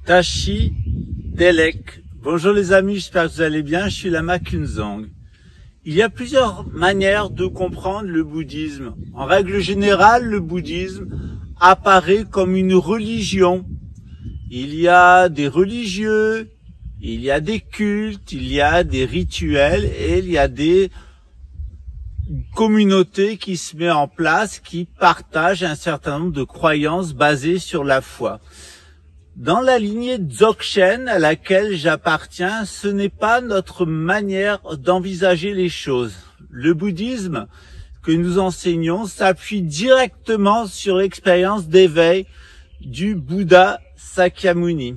Tashi Delek. Bonjour les amis, j'espère que vous allez bien, je suis Lama Kunzang. Il y a plusieurs manières de comprendre le bouddhisme. En règle générale, le bouddhisme apparaît comme une religion. Il y a des religieux, il y a des cultes, il y a des rituels et il y a des communautés qui se mettent en place, qui partagent un certain nombre de croyances basées sur la foi. Dans la lignée Dzogchen à laquelle j'appartiens, ce n'est pas notre manière d'envisager les choses. Le bouddhisme que nous enseignons s'appuie directement sur l'expérience d'éveil du Bouddha Sakyamuni.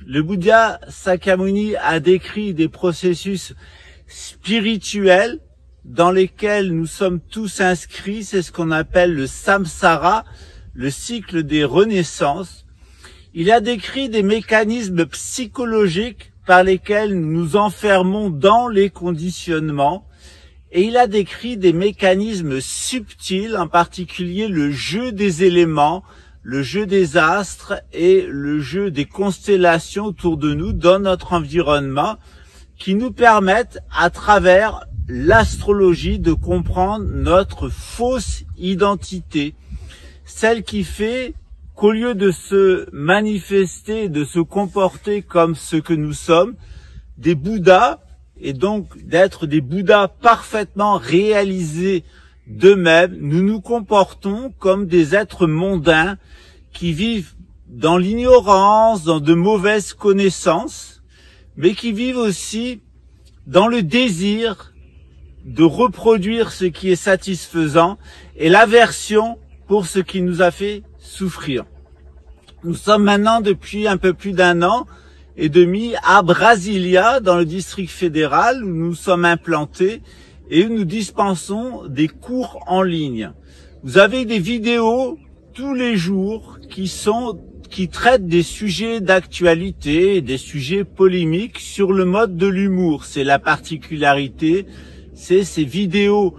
Le Bouddha Sakyamuni a décrit des processus spirituels dans lesquels nous sommes tous inscrits. C'est ce qu'on appelle le samsara, le cycle des renaissances. Il a décrit des mécanismes psychologiques par lesquels nous nous enfermons dans les conditionnements. Et il a décrit des mécanismes subtils, en particulier le jeu des éléments, le jeu des astres et le jeu des constellations autour de nous dans notre environnement, qui nous permettent, à travers l'astrologie, de comprendre notre fausse identité, celle qui fait qu'au lieu de se manifester, de se comporter comme ce que nous sommes, des Bouddhas, et donc d'être des Bouddhas parfaitement réalisés d'eux-mêmes, nous nous comportons comme des êtres mondains qui vivent dans l'ignorance, dans de mauvaises connaissances, mais qui vivent aussi dans le désir de reproduire ce qui est satisfaisant et l'aversion pour ce qui nous a fait souffrir. Nous sommes maintenant depuis un peu plus d'un an et demi à Brasilia, dans le district fédéral, où nous sommes implantés et où nous dispensons des cours en ligne. Vous avez des vidéos tous les jours qui traitent des sujets d'actualité, des sujets polémiques sur le mode de l'humour. C'est la particularité, c'est ces vidéos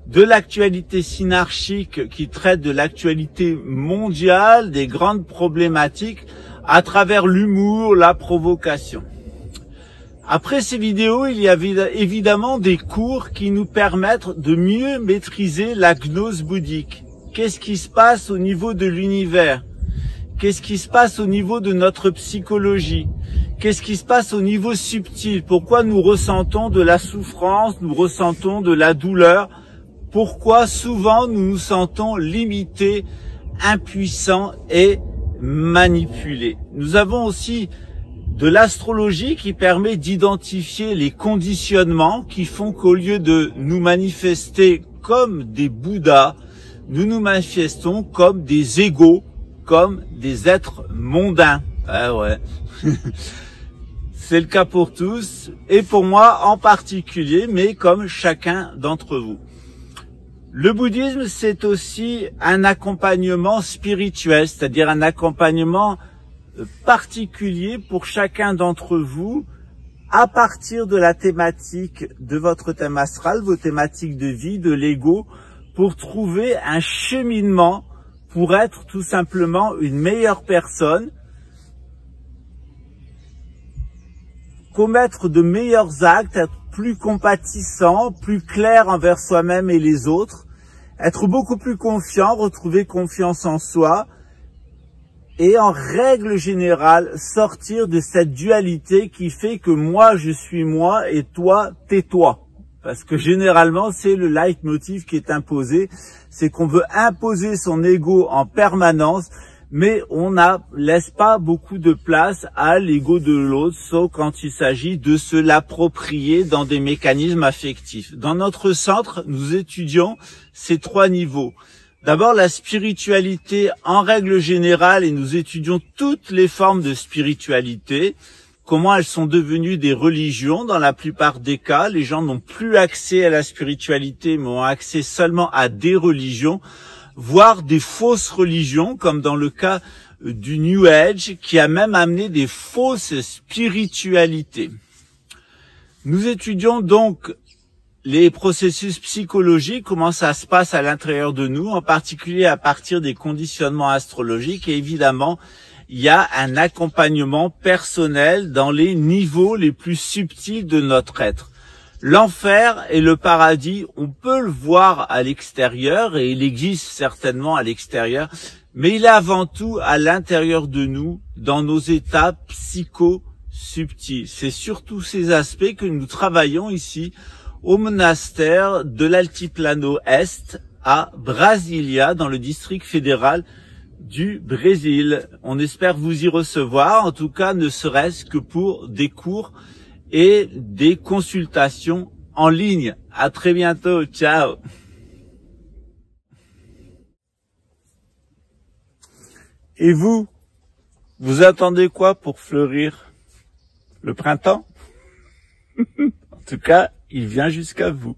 de l'actualité synarchique qui traite de l'actualité mondiale, des grandes problématiques, à travers l'humour, la provocation. Après ces vidéos, il y a évidemment des cours qui nous permettent de mieux maîtriser la gnose bouddhique. Qu'est-ce qui se passe au niveau de l'univers? Qu'est-ce qui se passe au niveau de notre psychologie? Qu'est-ce qui se passe au niveau subtil? Pourquoi nous ressentons de la souffrance, nous ressentons de la douleur? Pourquoi souvent nous nous sentons limités, impuissants et manipulés? Nous avons aussi de l'astrologie qui permet d'identifier les conditionnements qui font qu'au lieu de nous manifester comme des Bouddhas, nous nous manifestons comme des égaux, comme des êtres mondains. Ah ouais. C'est le cas pour tous et pour moi en particulier, mais comme chacun d'entre vous. Le bouddhisme, c'est aussi un accompagnement spirituel, c'est-à-dire un accompagnement particulier pour chacun d'entre vous à partir de la thématique de votre thème astral, vos thématiques de vie, de l'ego, pour trouver un cheminement pour être tout simplement une meilleure personne, commettre de meilleurs actes, être plus compatissant, plus clair envers soi-même et les autres, être beaucoup plus confiant, retrouver confiance en soi et en règle générale sortir de cette dualité qui fait que moi je suis moi et toi t'es toi. Parce que généralement c'est le leitmotiv qui est imposé, c'est qu'on veut imposer son ego en permanence, mais on laisse pas beaucoup de place à l'ego de l'autre, sauf quand il s'agit de se l'approprier dans des mécanismes affectifs. Dans notre centre, nous étudions ces trois niveaux. D'abord, la spiritualité en règle générale, et nous étudions toutes les formes de spiritualité, comment elles sont devenues des religions. Dans la plupart des cas, les gens n'ont plus accès à la spiritualité, mais ont accès seulement à des religions, voire des fausses religions, comme dans le cas du New Age, qui a même amené des fausses spiritualités. Nous étudions donc les processus psychologiques, comment ça se passe à l'intérieur de nous, en particulier à partir des conditionnements astrologiques, et évidemment il y a un accompagnement personnel dans les niveaux les plus subtils de notre être. L'enfer et le paradis, on peut le voir à l'extérieur, et il existe certainement à l'extérieur, mais il est avant tout à l'intérieur de nous, dans nos états psycho-subtils. C'est surtout ces aspects que nous travaillons ici au monastère de l'Altiplano Est, à Brasilia, dans le district fédéral du Brésil. On espère vous y recevoir, en tout cas ne serait-ce que pour des cours et des consultations en ligne. À très bientôt, ciao. Et vous attendez quoi pour fleurir? Le printemps? En tout cas, il vient jusqu'à vous.